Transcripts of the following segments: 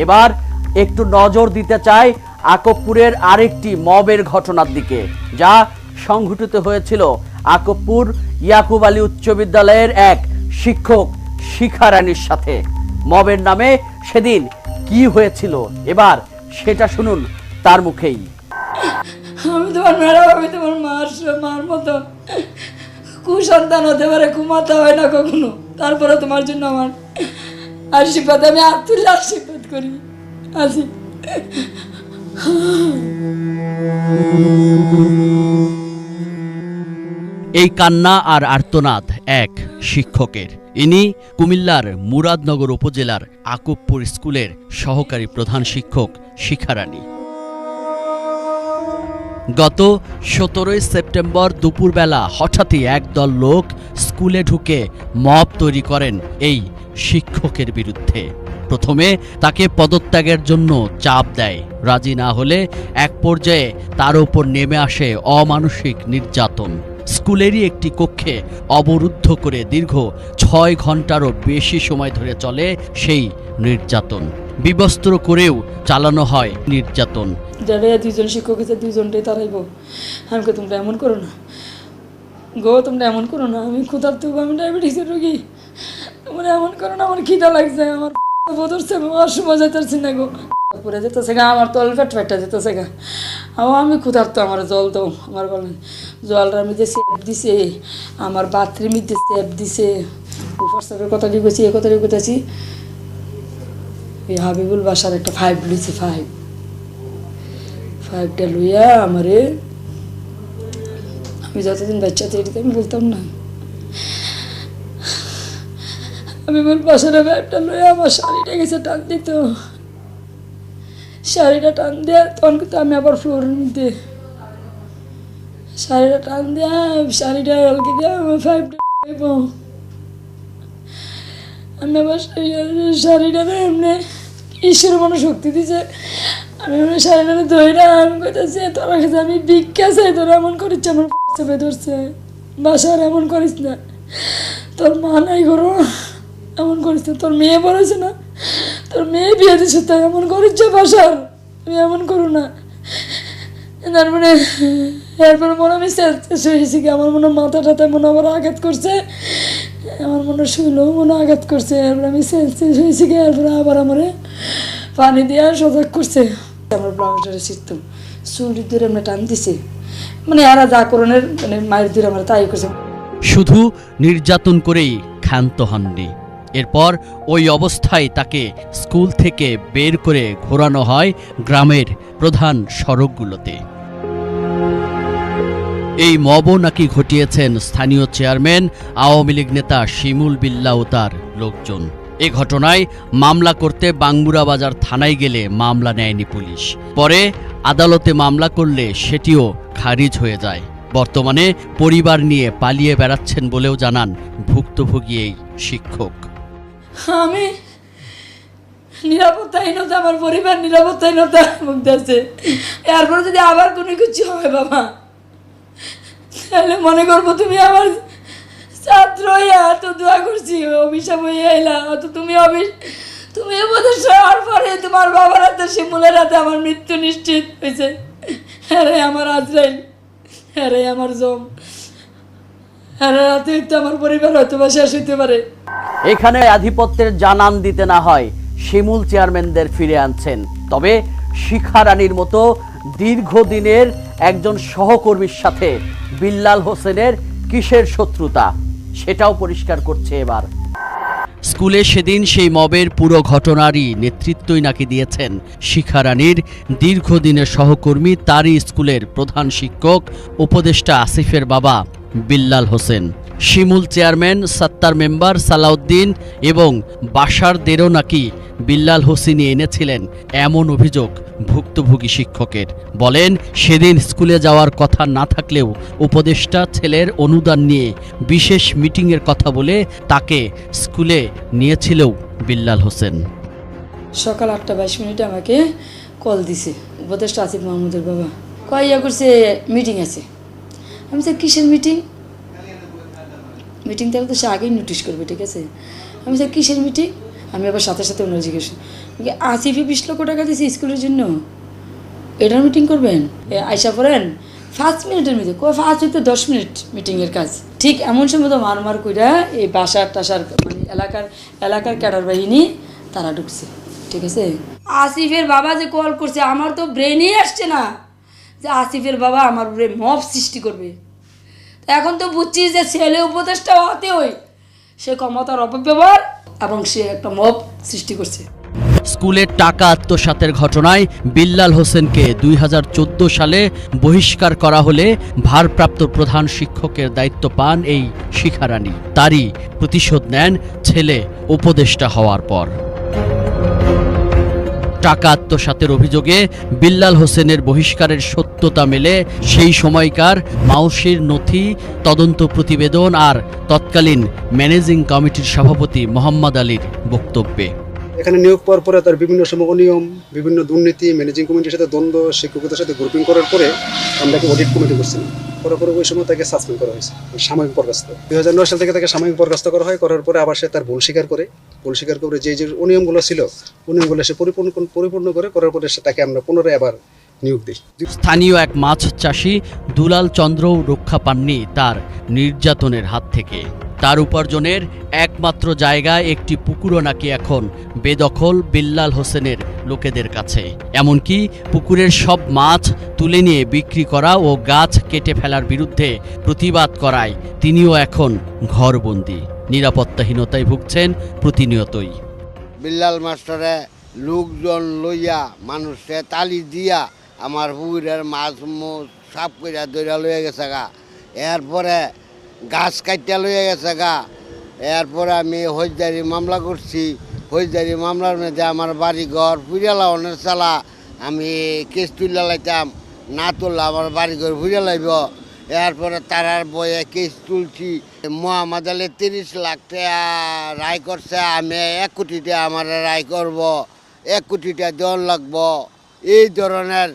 এবার একটু নজর দিতে চাই আকবপুরের আরেকটি মবের ঘটনার দিকে, যা সংঘটিত হয়েছিল আকবপুর ইয়াকুব আলী উচ্চ বিদ্যালয়ের এক শিক্ষক শিখা রানীর সাথে। মবের নামে সেদিন কি হয়েছিল এবার সেটা শুনুন তার মুখেই। আমি তোমার ম্যাডাম, আমি তোমার মার মতো কুসন্তান হতে পারে, ঘুমাতে হয় না কখনো, তারপরে তোমার জন্য আমার আশীর্বাদ, আমি আত্মীয় আশীর্বাদ করি। আসি এই কান্না আর আর্তনাদ এক শিক্ষকের। ইনি কুমিল্লার মুরাদনগর উপজেলার আকবপুর স্কুলের সহকারী প্রধান শিক্ষক শিখা রানী। গত 17 সেপ্টেম্বর দুপুরবেলা হঠাৎই একদল লোক স্কুলে ঢুকে মব তৈরি করেন এই শিক্ষকের বিরুদ্ধে। প্রথমে তাকে পদত্যাগের জন্য চাপ দেয়, রাজি না হলে এক পর্যায়ে তার উপর নেমে আসে অমানসিক নির্যাতন। স্কুলেরই একটি কক্ষে অবরুদ্ধ করে দীর্ঘ 6 ঘন্টারও বেশি সময় ধরে চলে সেই নির্যাতন। বিবস্ত্র করেও চালানো হয় নির্যাতন। যারা দুজন শিক্ষক আছে দুজনটাই তারাইব। আমাকে তোমরা এমন করো না গো, তোমরা এমন করো না, আমি ক্ষুধার্ত, আমি ডায়াবেটিসের রোগী, তোমরা এমন করো না, আমার খিদা লাগছে, আমার বদরছে, আমার সময় যেতেছি না গো, পরে যেতেছে গা, আমার তল ফেটটা যেতেছে গা, আমি ক্ষুধার্ত, আমার জল দাও। আমার বলেন জলটার মধ্যে সেপ দিছে, আমার বাথরুমের মধ্যে সেপ দিছে, হোয়াটসঅ্যাপের কথা লিখেছি, এ কথা লিখেছি। এই হাবিবুল বাসার একটা 5 লইছি, 5টা লইয়া আমারে, আমি যতদিন বাচ্চা থেকে আমি বলতাম না, হাবিবুল বাসার 5টা লইয়া আমার শাড়িটা গেছে টান দিত, শাড়িটা টান দেয়া তখন কিন্তু আমি আবার ফ্লোরের মধ্যে শাড়িটা টান দেয়া, শাড়িটা হালকে দেওয়া আমার 5টা আমি আবার শাড়িটা এমনি ঈশ্বর মনে শক্তি দিছে, আমি এমনি শাড়িটা ধরে আমি কোথাছি তোর কাছে আমি ভিক্ষা চাই, তোরা এমন করিস, আমার চেপে ধরছে, বাসার এমন করিস না, তোর মা নাই করো এমন করিস না, তোর মেয়ে বলেছে না, তোর মেয়ে বিয়ে দিচ্ছে তাই এমন করিস বাসার, তুমি এমন করো না। তারপরে এরপরে মনে আমি শুয়েছি কি, আমার মনে মাথা টাথায় মনে আবার আঘাত করছে, আমার মনে শুইলেও মনে আঘাত করছে, এরপরে আমি শুয়েছি কি, এরপরে আবার আমার পানি দিয়ে সজাগ করছে, আমার ব্লাউজটা শিখতাম চুরি ধরে আমরা টান দিছে, মানে এরা যা করণের মানে মায়ের ধরে আমরা তাই করছে। শুধু নির্যাতন করেই ক্ষান্ত হননি, এরপর ওই অবস্থায় তাকে স্কুল থেকে বের করে ঘোরানো হয় গ্রামের প্রধান সড়কগুলোতে। এই মবও নাকি ঘটিয়েছেন স্থানীয় চেয়ারম্যান আওয়ামী লীগ নেতা শিমুল বিল্লাহ ও তার লোকজন। এ ঘটনায় মামলা করতে বাঙ্গুরা বাজার থানায় গেলে মামলা নেয়নি পুলিশ। পরে আদালতে মামলা করলে সেটিও খারিজ হয়ে যায়। বর্তমানে পরিবার নিয়ে পালিয়ে বেড়াচ্ছেন বলেও জানান ভুক্তভোগী এই শিক্ষক। আমি নিরাপত্তাহীনতা, আমার পরিবার নিরাপত্তাহীনতা মধ্যে আছে, এরপর যদি আবার কোনো কিছু হয় বাবা, তাহলে মনে করবো তুমি আমার ছাত্র হইয়া এত দোয়া করছি, অভিশাপ হইয়া এলা, অত তুমি তুমি উপদেশ হওয়ার পরে তোমার বাবার হাতে শিমুলের হাতে আমার মৃত্যু নিশ্চিত হয়েছে। হ্যাঁ আমার আজরাইল, হ্যাঁ আমার জম, হ্যাঁ রাতে আমার পরিবার হয়তো বা শেষ হইতে পারে। এখানে আধিপত্যের জানান দিতে না হয় শিমুল চেয়ারম্যানদের ফিরে আনছেন, তবে শিখা রানীর মতো দীর্ঘদিনের একজন সহকর্মীর সাথে বিল্লাল হোসেনের কিসের শত্রুতা সেটাও পরিষ্কার করছে এবার। স্কুলে সেদিন সেই মবের পুরো ঘটনারই নেতৃত্বই নাকি দিয়েছেন শিখা রানীর দীর্ঘদিনের সহকর্মী, তারই স্কুলের প্রধান শিক্ষক উপদেষ্টা আসিফের বাবা বিল্লাল হোসেন। শিমুল চেয়ারম্যান, সত্তার মেম্বার সালাউদ্দিন এবং বাসারদেরও নাকি বিল্লাল হোসেনই এনেছিলেন এমন অভিযোগ ভুক্তভোগী শিক্ষকের। বলেন সেদিন স্কুলে যাওয়ার কথা না থাকলেও উপদেষ্টা ছেলের অনুদান নিয়ে বিশেষ মিটিংয়ের কথা বলে তাকে স্কুলে নিয়েছিলেও বিল্লাল হোসেন। সকাল 8:22 আমাকে কল দিছে উপদেষ্টা আসিফ মাহমুদের বাবা, কয়া করছে মিটিং আছে। আমি স্যার কিসের মিটিং? মিটিং তাহলে তো সে আগেই নোটিশ করবে, ঠিক আছে। আমি স্যার কিসের মিটিং? আমি আবার সাথে সাথে ওনার জিজ্ঞেস করি, আসিফে 20 লক্ষ টাকা দিয়েছে স্কুলের জন্য, এটার মিটিং করবেন? আইসা পড়েন 5 মিনিটের মধ্যে, 5 হইতে 10 মিনিট মিটিংয়ের কাজ। ঠিক এমন সময় তো মারমার কইরা এই বাসার টাসার মানে এলাকার ক্যাডার বাহিনী তারা ঢুকছে, ঠিক আছে? আসিফের বাবা যে কল করছে, আমার তো ব্রেনই আসছে না যে আসিফের বাবা আমার উপরে মব সৃষ্টি করবে। এখন তো বুঝছি যে ছেলে উপদেশটা হতে হয়, সে ক্ষমতার অপব্যবহার এবং সে একটা মব সৃষ্টি করছে। স্কুলের টাকা আত্মসাতের ঘটনায় বিল্লাল হোসেনকে 2014 সালে বহিষ্কার করা হলে ভারপ্রাপ্ত প্রধান শিক্ষকের দায়িত্ব পান এই শিখারানী। তারই প্রতিশোধ নেন ছেলে উপদেষ্টা হওয়ার পর। টাকা আত্মসাতের অভিযোগে বিল্লাল হোসেনের বহিষ্কারের সত্যতা মেলে সেই সময়কার মাউসির নথি, তদন্ত প্রতিবেদন আর তৎকালীন ম্যানেজিং কমিটির সভাপতি মোহাম্মদ আলীর বক্তব্যে। এখানে নিয়োগ পাওয়ার পরে তার বিভিন্ন সময় অনিয়ম, বিভিন্ন দুর্নীতি, ম্যানেজিং কমিটির সাথে দ্বন্দ্ব, শিক্ষকদের সাথে গ্রুপিং করার পরে আমরা অডিট কমিটি করছিলাম। করার পরে ওই সময় তাকে সাসপেন্ড করা হয়েছে, সাময়িক বরখাস্ত। 2009 সাল থেকে তাকে সাময়িক বরখাস্ত করা হয়। করার পরে আবার সে তার ভুল স্বীকার করে যে অনিয়মগুলো ছিল, অনিয়মগুলো সে পরিপূর্ণ করার পরে তাকে আমরা পুনরায় আবার নিয়োগ দিই। স্থানীয় এক মাছ চাষি দুলাল চন্দ্রও রক্ষা পাননি তার নির্যাতনের হাত থেকে। তার উপার্জনের একমাত্র জায়গা একটি পুকুরও নাকি এখন বেদখল বিল্লাল হোসেনের লোকেদের কাছে। এমনকি পুকুরের সব মাছ তুলে নিয়ে বিক্রি করা ও গাছ কেটে ফেলার বিরুদ্ধে প্রতিবাদ করায় তিনিও এখন ঘরবন্দি, নিরাপত্তাহীনতায় ভুগছেন প্রতিনিয়তই। বিল্লাল মাস্টারে লোকজন লইয়া মানুষে তালি দিয়া আমার পুকুরের মাছ সাপ কইরা দইরা লইয়া গেছে গা। এরপরে গাছ কাটিয়া লইয়া গেছে গা। এরপরে আমি ফৌজদারি মামলা করছি। ফৌজদারি মামলার মধ্যে আমার বাড়ি ঘর ফুরিয়ালা অনেক চালা, আমি কেস তুলে লাইতাম, না তুললে আমার বাড়ি ঘর ফুরিয়া লাইব। এরপরে তারার বয়ে কেস তুলছি। মোহাম্মদ আলী 30 লাখ টাকা রায় করছে, আমি 1 কোটি টাকা আমার রায় করব, 1 কোটি টাকা দেওয়ার লাগবো। এই ধরনের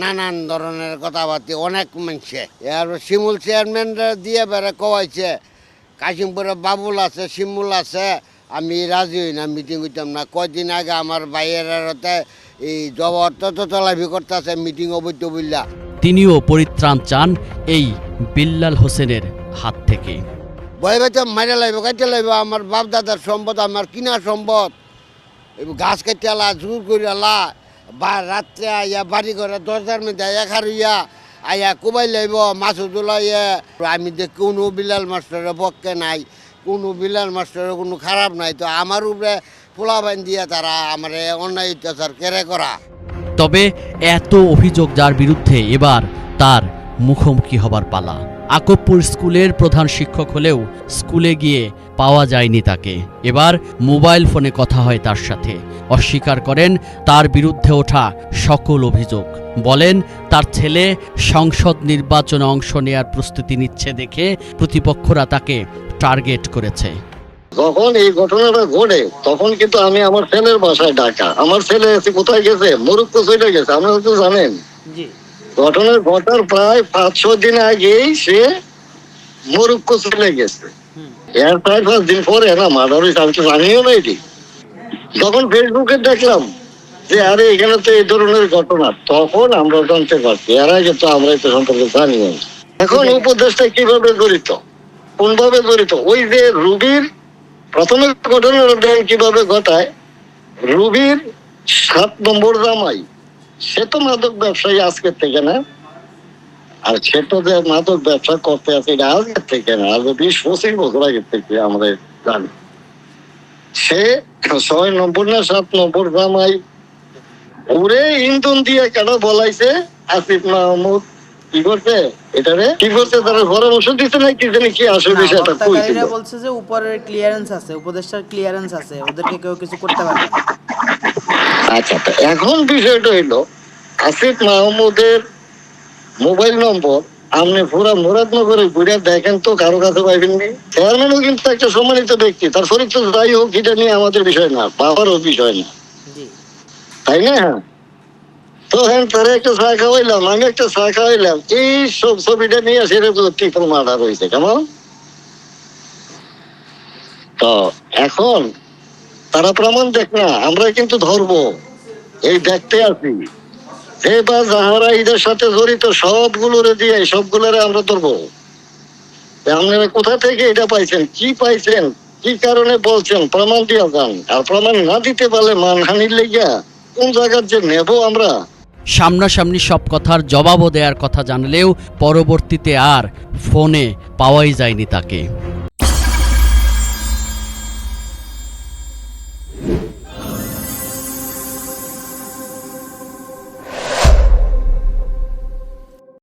নানান ধরনের কথাবার্তা অনেক মানছে। এরপর শিমুল চেয়ারম্যানরা দিয়ে বেড়ে কওয়াইছে, কাশিমপুরে বাবুল আছে, শিমুল আছে, আমি রাজি হই না, মিটিং হইতাম না। কয়দিন আগে আমার ভাইয়ের এই জবরদস্তি করতেছে মিটিং অবৈধ বললা। তিনিও পরিত্রাণ চান এই বিল্লাল হোসেনের হাত থেকে। ভয় ভাইতে মাইরা লাগবে, কাটতে লাগবে। আমার বাপ দাদার সম্পদ, আমার কিনা সম্পদ, গাছ কাটতে আলা, জোর করে আলা, বা রাত্রে আইয়া বাড়ি ঘরে দরজার মধ্যে একার হইয়া আইয়া কোবাই লাইব, মাছ তোলাইয়া। আমি দেখ কোনো বিল্লাল মাস্টারের পক্ষে নাই, কোনো বিল্লাল মাস্টারের কোনো খারাপ নাই। তো আমার উপরে পোলা বাইন দিয়া তারা আমার অন্যায় অত্যাচার কেড়ে করা। তবে এত অভিযোগ যার বিরুদ্ধে, এবার তার মুখোমুখি হবার পালা। আকবপুর স্কুলের প্রধান শিক্ষক হলেও স্কুলে গিয়ে পাওয়া যায়নি তাকে। এবার মোবাইল ফোনে কথা হয় তার সাথে। অস্বীকার করেন তার বিরুদ্ধে ওঠা সকল অভিযোগ। বলেন তার ছেলে সংসদ নির্বাচনে অংশ নেয়ার প্রস্তুতি নিচ্ছে দেখে প্রতিপক্ষরা তাকে টার্গেট করেছে। যখন এই ঘটনাটা ঘটে তখন কিন্তু আমি আমার ছেলের বাসায় ঢাকা, আমার ছেলে কোথায় গেছে, মরক্কো চলে গেছে। আপনারা তো জানেন ঘটনার ঘটার প্রায় 5-6 দিন আগেই সে মরক্কো চলে গেছে। এর প্রায় 5 দিন পরে না মার্ডার হয়েছে, আমি তো জানিও না এটি। যখন ফেসবুকে দেখলাম যে আরে এখানে তো এই ধরনের ঘটনা, তখন আমরা জানতে পারছি। এর আগে তো আমরা এটা সম্পর্কে জানি না। এখন উপদেশটা কিভাবে জড়িত, কোনভাবে জড়িত? ওই যে রুবির প্রথমে ঘটনাটা কিভাবে ঘটায়, রুবির 7 নম্বর জামাই সে তো মাদক ব্যবসায়ী আজকের থেকে না, আর সে তো যে মাদক ব্যবসা করতে আছে এটা আজকের থেকে না, আজ 20-25 বছর আগের থেকে আমরা জানি। সে 6 নম্বর না 7 নম্বর জামাই ওরে ইন্ধন দিয়ে কেন বলাইছে আসিফ মাহমুদ কি করছে, এটারে কি করছে তারা পরামর্শ দিতে নাই কি জানি কি আসলে বিষয়টা কইছিল। বলছে যে উপরের ক্লিয়ারেন্স আছে, উপদেষ্টার ক্লিয়ারেন্স আছে, ওদেরকে কেউ কিছু করতে পারবে না। আচ্ছা, তো এখন বিষয়টা হইলো আসিফ মাহমুদের মোবাইল নম্বর আপনি পুরা মুরাদনগরে ঘুরে দেখেন তো কারো কাছে পাইবেননি। চেয়ারম্যানও কিন্তু একটা সম্মানিত ব্যক্তি, তার চরিত্র যাই হোক এটা নিয়ে আমাদের বিষয় না, বাবারও বিষয় না, তাই না? তো হ্যাঁ তারা একটা চা খাওয়াইলাম, আমি একটা চা খাওয়াইলাম, এই সব ছবিটা নিয়ে সেটা ট্রিপল মার্ডার হয়েছে কেমন। তো এখন তারা প্রমাণ দেখ না, আমরা কিন্তু ধরবো, এই দেখতে আছি। যে বা যাহারা এদের সাথে জড়িত সবগুলোরে দিয়ে সবগুলোরে আমরা ধরবো। আপনারা কোথা থেকে এটা পাইছেন, কি পাইছেন, কি কারণে বলছেন, প্রমাণ দিয়ে যান। আর প্রমাণ না দিতে পারলে মানহানির লেগা কোন জায়গার যে নেব আমরা। সামনাসামনি সব কথার জবাবও দেওয়ার কথা জানলেও পরবর্তীতে আর ফোনে পাওয়াই যায়নি তাকে।